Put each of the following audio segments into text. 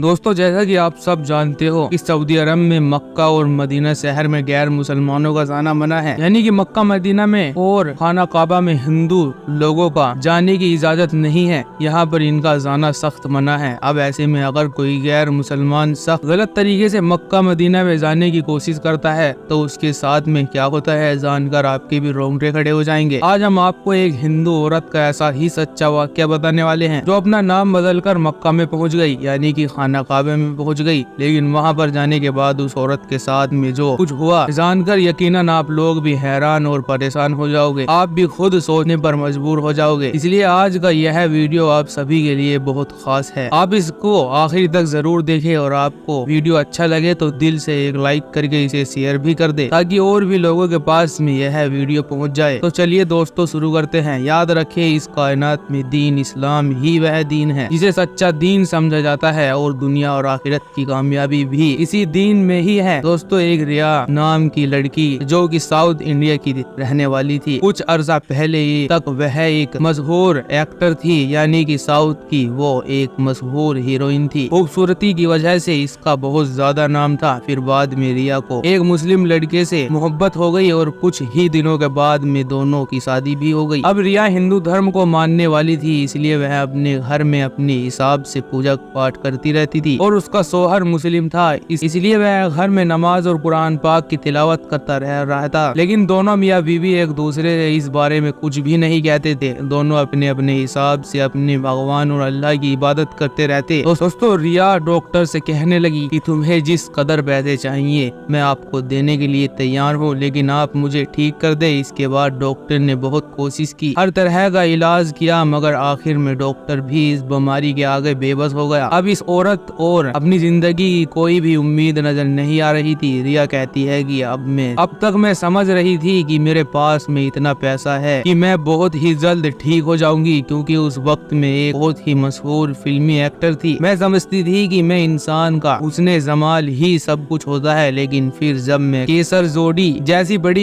दोस्तों, जैसा कि आप सब जानते हो कि सऊदी अरब में मक्का और मदीना शहर में गैर मुसलमानों का जाना मना है। यानी कि मक्का मदीना में और खाना काबा में हिंदू लोगों का जाने की इजाजत नहीं है। यहाँ पर इनका जाना सख्त मना है। अब ऐसे में अगर कोई गैर मुसलमान शख्स गलत तरीके से मक्का मदीना में जाने की कोशिश करता है तो उसके साथ में क्या होता है जानकर आपके भी रोंगटे खड़े हो जाएंगे। आज हम आपको एक हिंदू औरत का ऐसा ही सच्चा वाकया बताने वाले हैं जो अपना नाम बदलकर मक्का में पहुँच गई, यानी कि खाना काबे में पहुंच गई। लेकिन वहां पर जाने के बाद उस औरत के साथ में जो कुछ हुआ जानकर यकीनन आप लोग भी हैरान और परेशान हो जाओगे। आप भी खुद सोचने पर मजबूर हो जाओगे। इसलिए आज का यह वीडियो आप सभी के लिए बहुत खास है। आप इसको आखिर तक जरूर देखें और आपको वीडियो अच्छा लगे तो दिल से एक लाइक करके इसे शेयर भी कर दे ताकि और भी लोगों के पास में यह वीडियो पहुंच जाए। तो चलिए दोस्तों शुरू करते हैं। याद रखें, इस कायनात में दीन इस्लाम ही वह दीन है जिसे सच्चा दीन समझा जाता है और दुनिया और आखिरत की कामयाबी भी इसी दीन में ही है। दोस्तों, एक रिया नाम की लड़की जो कि साउथ इंडिया की रहने वाली थी, कुछ अरसा पहले तक वह एक मशहूर एक्टर थी, यानी कि साउथ की वो एक मशहूर हीरोइन थी। खूबसूरती की वजह से इसका बहुत ज्यादा नाम था। फिर बाद में रिया को एक मुस्लिम लड़के से मोहब्बत हो गई और कुछ ही दिनों के बाद में दोनों की शादी भी हो गई। अब रिया हिंदू धर्म को मानने वाली थी, इसलिए वह अपने घर में अपने हिसाब से पूजा पाठ करती रहती थी और उसका शौहर मुस्लिम था, इसलिए वह घर में नमाज और कुरान पाक की तिलावत करता रह रहा था। लेकिन दोनों मियाँ बीवी एक दूसरे से इस बारे में कुछ भी नहीं कहते थे। दोनों अपने अपने हिसाब से अपने भगवान और अल्लाह की इबादत करते रहते। तो दोस्तों, रिया डॉक्टर से कहने लगी कि तुम्हें जिस कदर पैसे चाहिए मैं आपको देने के लिए तैयार हूँ, लेकिन आप मुझे ठीक कर दे। इसके बाद डॉक्टर ने बहुत कोशिश की, हर तरह का इलाज किया, मगर आखिर में डॉक्टर भी इस बीमारी के आगे बेबस हो गया। अब इस औरत और अपनी जिंदगी की कोई भी उम्मीद नजर नहीं आ रही थी। रिया कहती है कि अब तक मैं समझ रही थी कि मेरे पास में इतना पैसा है कि मैं बहुत ही जल्द ठीक हो जाऊंगी, क्योंकि उस वक्त में एक बहुत ही मशहूर फिल्मी एक्टर थी। मैं समझती थी कि मैं इंसान का हुस्ने जमाल ही सब कुछ होता है। लेकिन फिर जब मैं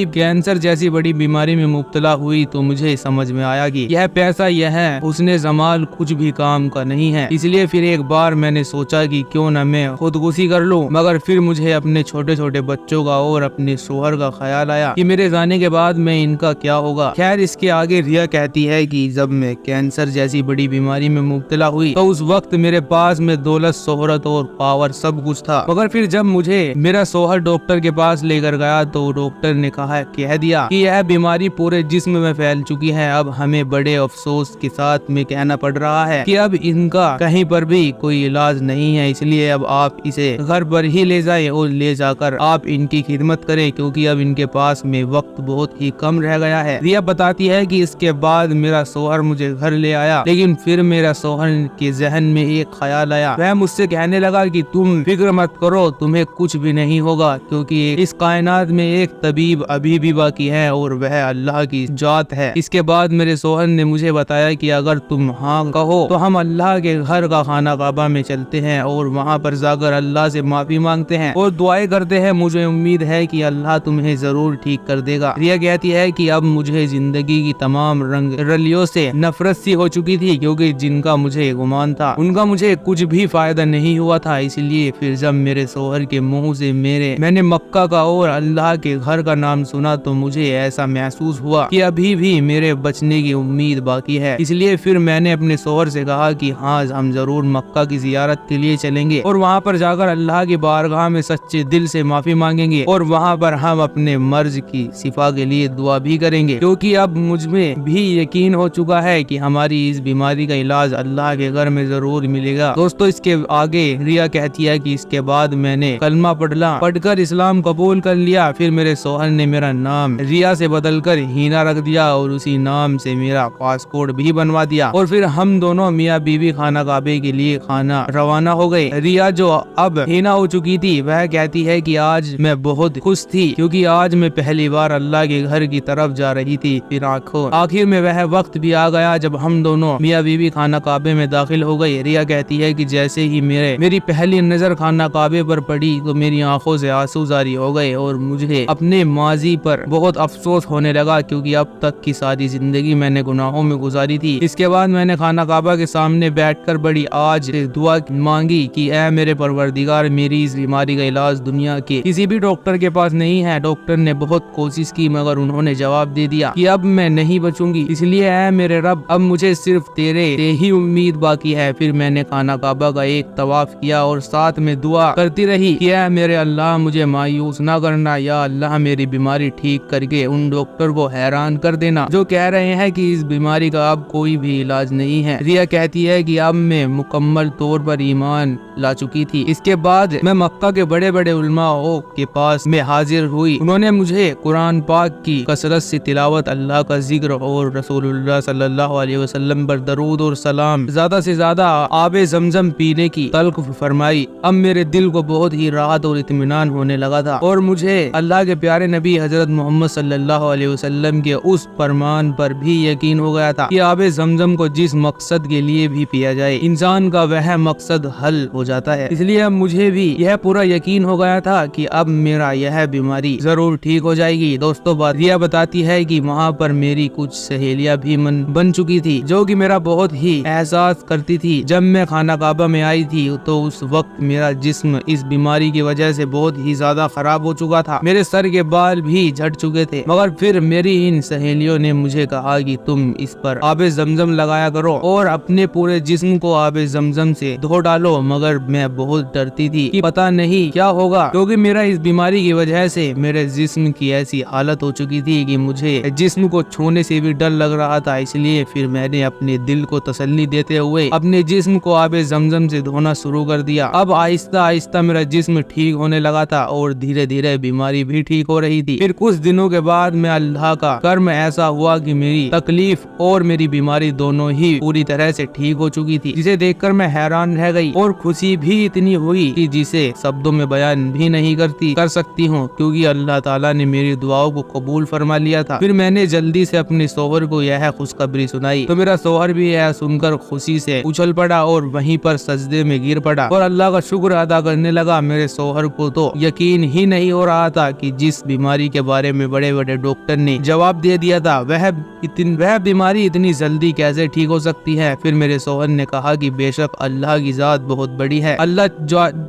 कैंसर जैसी बड़ी बीमारी में मुब्तला हुई तो मुझे समझ में आया कि यह पैसा, यह हुस्ने जमाल कुछ भी काम का नहीं है। इसलिए फिर एक बार मैंने सोचा कि क्यों न मैं खुदकुशी कर लूं, मगर फिर मुझे अपने छोटे छोटे बच्चों का और अपने शोहर का ख्याल आया कि मेरे जाने के बाद में इनका क्या होगा। खैर, इसके आगे रिया कहती है कि जब मैं कैंसर जैसी बड़ी बीमारी में मुब्तला हुई तो उस वक्त मेरे पास में दौलत, शोहरत और पावर सब कुछ था। मगर फिर जब मुझे मेरा शोहर डॉक्टर के पास लेकर गया तो डॉक्टर ने कह दिया कि यह बीमारी पूरे जिस्म में फैल चुकी है। अब हमें बड़े अफसोस के साथ में कहना पड़ रहा है कि अब इनका कहीं पर भी कोई इलाज नहीं है, इसलिए अब आप इसे घर पर ही ले जाएं और ले जाकर आप इनकी खिदमत करें, क्योंकि अब इनके पास में वक्त बहुत ही कम रह गया है। रिया बताती है कि इसके बाद मेरा शोहर मुझे घर ले आया, लेकिन फिर मेरा शोहर के जहन में एक ख्याल आया। वह मुझसे कहने लगा कि तुम फिक्र मत करो, तुम्हें कुछ भी नहीं होगा, क्योंकि इस कायनात में एक तबीब अभी भी बाकी है और वह अल्लाह की जात है। इसके बाद मेरे शोहर ने मुझे बताया कि अगर तुम हाँ कहो तो हम अल्लाह के घर का खाना काबा में चलते हैं और वहाँ पर जाकर अल्लाह से माफी मांगते हैं और दुआएं करते हैं। मुझे उम्मीद है कि अल्लाह तुम्हें जरूर ठीक कर देगा। रिया कहती है कि अब मुझे जिंदगी की तमाम रंग रलियों से नफरत सी हो चुकी थी, क्योंकि जिनका मुझे गुमान था उनका मुझे कुछ भी फायदा नहीं हुआ था। इसलिए फिर जब मेरे शोहर के मुंह से मैंने मक्का का और अल्लाह के घर का नाम सुना तो मुझे ऐसा महसूस हुआ कि अभी भी मेरे बचने की उम्मीद बाकी है। इसलिए फिर मैंने अपने शोहर से कहा कि हाँ, हम जरूर मक्का की जियारत के लिए चलेंगे और वहाँ पर जाकर अल्लाह की बारगाह में सच्चे दिल से माफी मांगेंगे और वहाँ पर हम अपने मर्ज की शिफा के लिए दुआ भी करेंगे, क्योंकि अब मुझमें भी यकीन हो चुका है कि हमारी इस बीमारी का इलाज अल्लाह के घर में जरूर मिलेगा। दोस्तों, इसके आगे रिया कहती है कि इसके बाद मैंने कलमा पढ़कर इस्लाम कबूल कर लिया। फिर मेरे शोहर ने मेरा नाम रिया से बदलकर हीना रख दिया और उसी नाम से मेरा पासपोर्ट भी बनवा दिया और फिर हम दोनों मियाँ बीवी खाना काबे के लिए खाना रवाना हो गए। रिया जो अब हीना हो चुकी थी वह कहती है कि आज मैं बहुत खुश थी, क्योंकि आज मैं पहली बार अल्लाह के घर की तरफ जा रही थी। फिर आखिर में वह वक्त भी आ गया जब हम दोनों मियाँ बीवी खाना काबे में दाखिल हो गए। रिया कहती है कि जैसे ही मेरी पहली नजर खाना काबे पर पड़ी तो मेरी आंखों से आंसू जारी हो गए और मुझे अपने माजी पर बहुत अफसोस होने लगा, क्योंकि अब तक की सारी जिंदगी मैंने गुनाहों में गुजारी थी। इसके बाद मैंने खाना काबा के सामने बैठकर बड़ी आज दुआ مانگی کہ اے میرے پروردگار میری اس بیماری کا علاج دنیا کے کسی بھی ڈاکٹر کے پاس نہیں ہے۔ ڈاکٹر نے بہت کوشش کی مگر انہوں نے جواب دے دیا کہ اب میں نہیں بچوں گی، اس لیے اے میرے رب اب مجھے صرف تیرے سے ہی امید باقی ہے۔ پھر میں نے خانہ کعبہ کا ایک طواف کیا اور ساتھ میں دعا کرتی رہی کہ اے میرے اللہ مجھے مایوس نہ کرنا، یا اللہ میری بیماری ٹھیک کر کے ان ڈاکٹر کو حیران کر دینا جو کہہ رہے ہیں کہ اس بیماری کا اب کوئی بھی علاج نہیں ہے۔ ریا کہتی ہے کہ اب میں مکمل طور پر ایمان لا چکی تھی۔ اس کے بعد میں مکہ کے بڑے بڑے علماء کے پاس میں حاضر ہوئی۔ انہوں نے مجھے قرآن پاک کی کثرت سے تلاوت، اللہ کا ذکر اور رسول اللہ صلی اللہ علیہ وسلم پر درود اور سلام، زیادہ سے زیادہ آب زمزم پینے کی تلقین فرمائی۔ اب میرے دل کو بہت ہی راحت اور اطمینان ہونے لگا تھا اور مجھے اللہ کے پیارے نبی حضرت محمد صلی اللہ علیہ وسلم کے اس فرمان پر بھی یقین ہو گیا تھا کہ آب زمزم کو جس مقصد کے لیے بھی پیا جائے انسان کا وہ مقصد حل ہو جاتا ہے۔ اس لیے اب مجھے بھی یہ پورا یقین ہو گیا تھا کہ اب میرا یہ بیماری ضرور ٹھیک ہو جائے گی۔ دوستو ریا بتاتی ہے کہ وہاں پر میری کچھ سہیلیاں بھی بن چکی تھی جو کہ میرا بہت ہی احساس کرتی تھی۔ جب میں خانہ کعبہ میں آئی تھی تو اس وقت میرا جسم اس بیماری کی وجہ سے بہت ہی زیادہ خراب ہو چکا تھا، میرے سر کے بال بھی جھڑ چکے تھے، مگر پھر میری ان سہیلیوں نے مجھے کہا کہ تم اس پر آب زمزم لگایا کرو اور اپنے پورے جسم کو آب زمزم سے دھو ڈالو۔ مگر میں بہت ڈرتی تھی کہ پتہ نہیں کیا ہوگا، کیونکہ میرا اس بیماری کی وجہ سے میرے جسم کی ایسی حالت ہو چکی تھی کہ مجھے جسم کو چھونے سے بھی ڈر لگ رہا تھا۔ اس لیے پھر میں نے اپنے دل کو تسلی دیتے ہوئے اپنے جسم کو آب زمزم سے دھونا شروع کر دیا۔ اب آہستہ آہستہ میرا جسم ٹھیک ہونے لگا تھا اور دھیرے دھیرے بیماری بھی ٹھیک ہو رہی تھی۔ پھر کچھ دنوں کے بعد میں اللہ کا کرم ایسا ہوا کہ میری تکلیف اور میری بیماری دونوں ہی پوری طرح سے ٹھیک ہو چکی تھی، جسے دیکھ کر میں حیران رہ گئی اور خوشی بھی اتنی ہوئی کہ جسے شبدوں میں بیان بھی نہیں کر سکتی ہوں، کیونکہ اللہ تعالیٰ نے میری دعاؤں کو قبول فرما لیا تھا۔ پھر میں نے جلدی سے اپنے شوہر کو یہ خوشخبری سنائی تو میرا شوہر بھی یہ سن کر خوشی سے اچھل پڑا اور وہیں پر سجدے میں گر پڑا اور اللہ کا شکر ادا کرنے لگا۔ میرے شوہر کو تو یقین ہی نہیں ہو رہا تھا کہ جس بیماری کے بارے میں بڑے بڑے ڈاکٹر نے جواب دے دیا تھا وہ بیماری اتنی جلدی کیسے ٹھیک ہو سکتی ہے۔ پھر میرے شوہر نے کہا کہ بے شک اللہ کی ذات بہت بڑی ہے، اللہ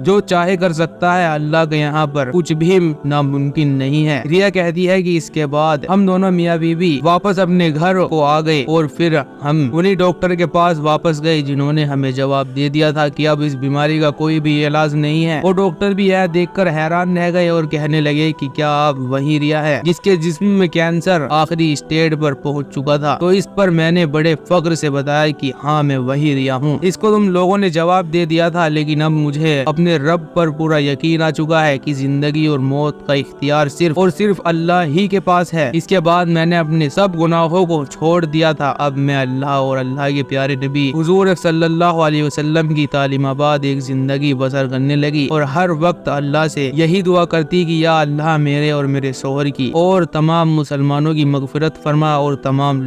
جو چاہے کر سکتا ہے، اللہ کے یہاں پر کچھ بھی ناممکن نہیں ہے۔ ریا کہتی ہے کہ اس کے بعد ہم دونوں میاں بیوی واپس اپنے گھر کو آ گئے اور پھر ہم انہی ڈاکٹر کے پاس واپس گئے جنہوں نے ہمیں جواب دے دیا تھا کہ اب اس بیماری کا کوئی بھی علاج نہیں ہے۔ وہ ڈاکٹر بھی یہ دیکھ کر حیران رہ گئے اور کہنے لگے کہ کیا آپ وہی ریا ہے جس کے جسم میں کینسر آخری اسٹیج پر پہنچ چکا تھا؟ تو اس پر میں نے بڑے فخر سے بتایا کہ ہاں میں وہی ریا ہوں۔ اس کو تم لوگوں نے جواب دے دیا تھا، لیکن اب مجھے اپنے رب پر پورا یقین آ چکا ہے کہ زندگی اور موت کا اختیار صرف اور صرف اللہ ہی کے پاس ہے۔ اس کے بعد میں نے اپنے سب گناہوں کو چھوڑ دیا تھا۔ اب میں اللہ اور اللہ کے پیارے نبی حضور صلی اللہ علیہ وسلم کی تعلیمات بعد ایک زندگی بسر کرنے لگی اور ہر وقت اللہ سے یہی دعا کرتی کہ یا اللہ میرے اور میرے شوہر کی اور تمام مسلمانوں کی مغفرت فرما اور تمام